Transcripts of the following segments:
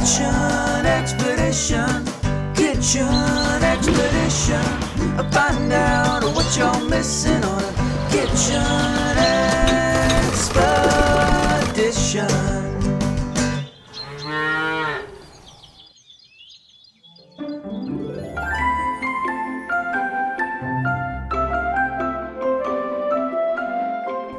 Kitchen Expedition. Kitchen Expedition. Find out what you're missing on a Kitchen Expedition.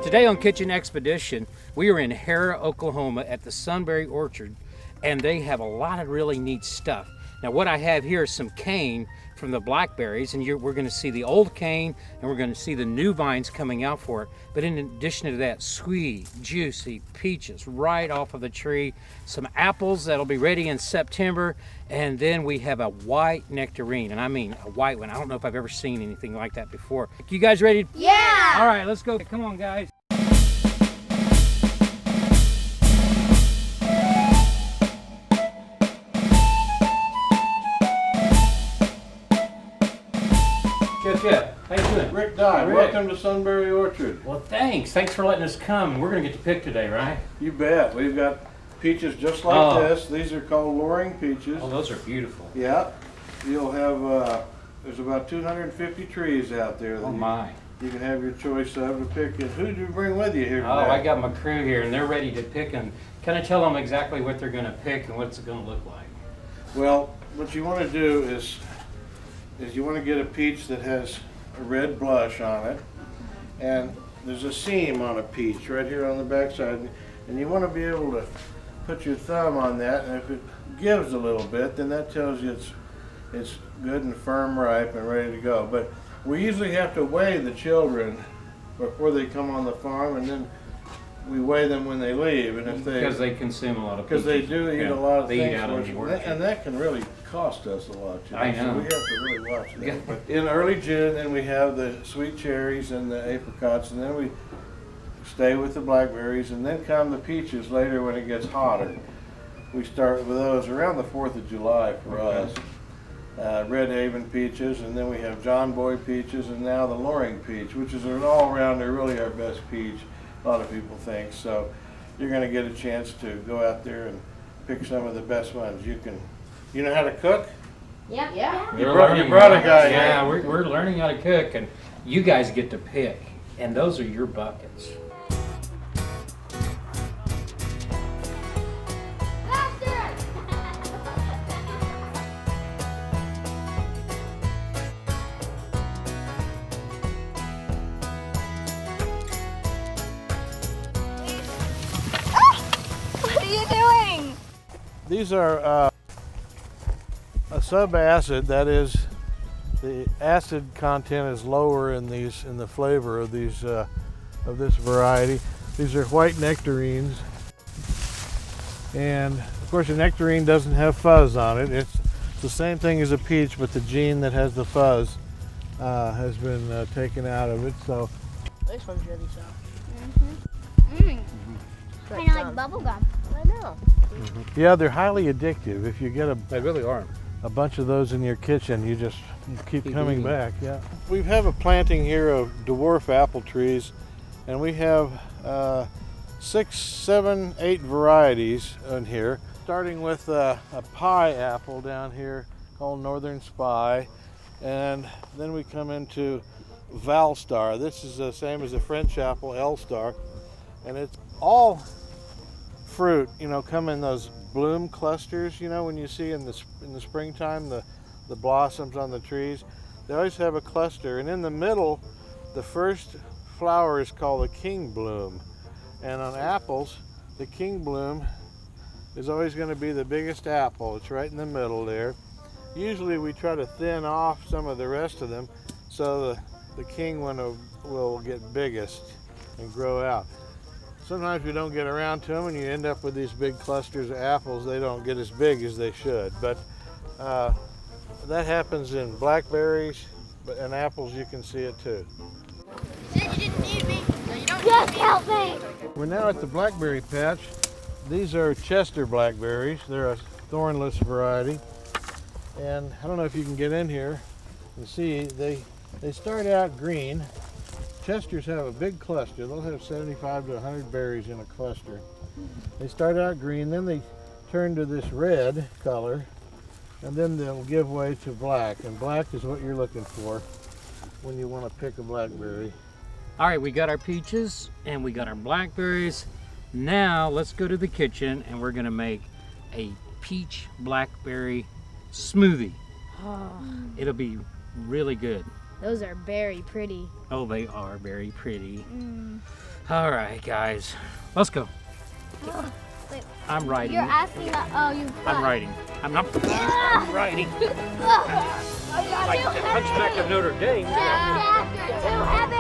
Today on Kitchen Expedition, we are in Harrah, Oklahoma at the Sunbury Orchard, and they have a lot of really neat stuff. Now what I have here is some cane from the blackberries, and we're going to see the old cane and we're going to see the new vines coming out for it. But in addition to that, sweet, juicy peaches right off of the tree, some apples that'll be ready in September, and then we have a white nectarine, and I mean a white one. I don't know if I've ever seen anything like that before. You guys ready? Yeah! All right, let's go. Come on, guys. Chip, how you doing? Rick Dye, Rick. welcome to Sunbury Orchard. Well, thanks. Thanks for letting us come. We're going to get to pick today, right? You bet. We've got peaches just like Oh. this. These are called Loring peaches. Oh, those are beautiful. Yeah. You'll have, there's about 250 trees out there that Oh, my. you can have your choice of to pick. And who did you bring with you here today? Oh, I got my crew here, and they're ready to pick and kind of tell them exactly what they're going to pick and what's it going to look like. Well, what you want to do is you want to get a peach that has a red blush on it, and there's a seam on a peach right here on the back side, and you want to be able to put your thumb on that, and if it gives a little bit, then that tells you it's good and firm, ripe, and ready to go. But we usually have to weigh the children before they come on the farm, and then we weigh them when they leave. And if Because they consume a lot of because they peaches. do eat Yeah, a lot of they things, eat out of the orchard. and that can really cost us a lot. You know? I know. So we have to really watch that. Yeah. But in early June, then we have the sweet cherries and the apricots, and then we stay with the blackberries, and then come the peaches later when it gets hotter. We start with those around the 4th of July for us. Red Haven peaches, and then we have John Boy peaches, and now the Loring peach, which is an all-rounder, really our best peach, a lot of people think. So you're going to get a chance to go out there and pick some of the best ones. You know how to cook? Yeah. Yeah. We're brought- learning you brought a how- guy Yeah, here. we're learning how to cook, and you guys get to pick, and those are your buckets. What are you doing? These are a sub-acid, that is, the acid content is lower in the flavor of these of this variety. These are white nectarines, and of course a nectarine doesn't have fuzz on it. It's the same thing as a peach, but the gene that has the fuzz has been taken out of it. So This one's really soft. Kind of like bubble gum. I know. yeah, they're highly addictive. If you get They really are. a bunch of those in your kitchen, you just keep coming eating. back. Yeah, we have a planting here of dwarf apple trees, and we have 6, 7, 8 varieties in here, starting with a pie apple down here called Northern Spy, and then we come into Valstar. This is the same as the French apple Elstar, and it's all fruit, come in those bloom clusters, when you see in the springtime the blossoms on the trees. They always have a cluster, and in the middle, the first flower is called the king bloom. And on apples, the king bloom is always going to be the biggest apple. It's right in the middle there. Usually we try to thin off some of the rest of them so the king one will get biggest and grow out. Sometimes we don't get around to them, and you end up with these big clusters of apples. They don't get as big as they should, but that happens in blackberries, but in apples you can see it too. You said you didn't need me, so you don't Just help me. We're now at the blackberry patch. These are Chester blackberries. They're a thornless variety, and I don't know if you can get in here and see, they start out green. Chesters have a big cluster. They'll have 75 to 100 berries in a cluster. They start out green, then they turn to this red color, and then they'll give way to black. And black is what you're looking for when you want to pick a blackberry. All right, we got our peaches and we got our blackberries. Now let's go to the kitchen and we're gonna make a peach blackberry smoothie. It'll be really good. Those are very pretty. Oh, they are very pretty. All right, guys, let's go. Wait, I'm writing. you're asking that. Oh, you. I'm writing. I'm not. I'm writing. Like the Hunchback of Notre Dame. Dad, you're too heavy.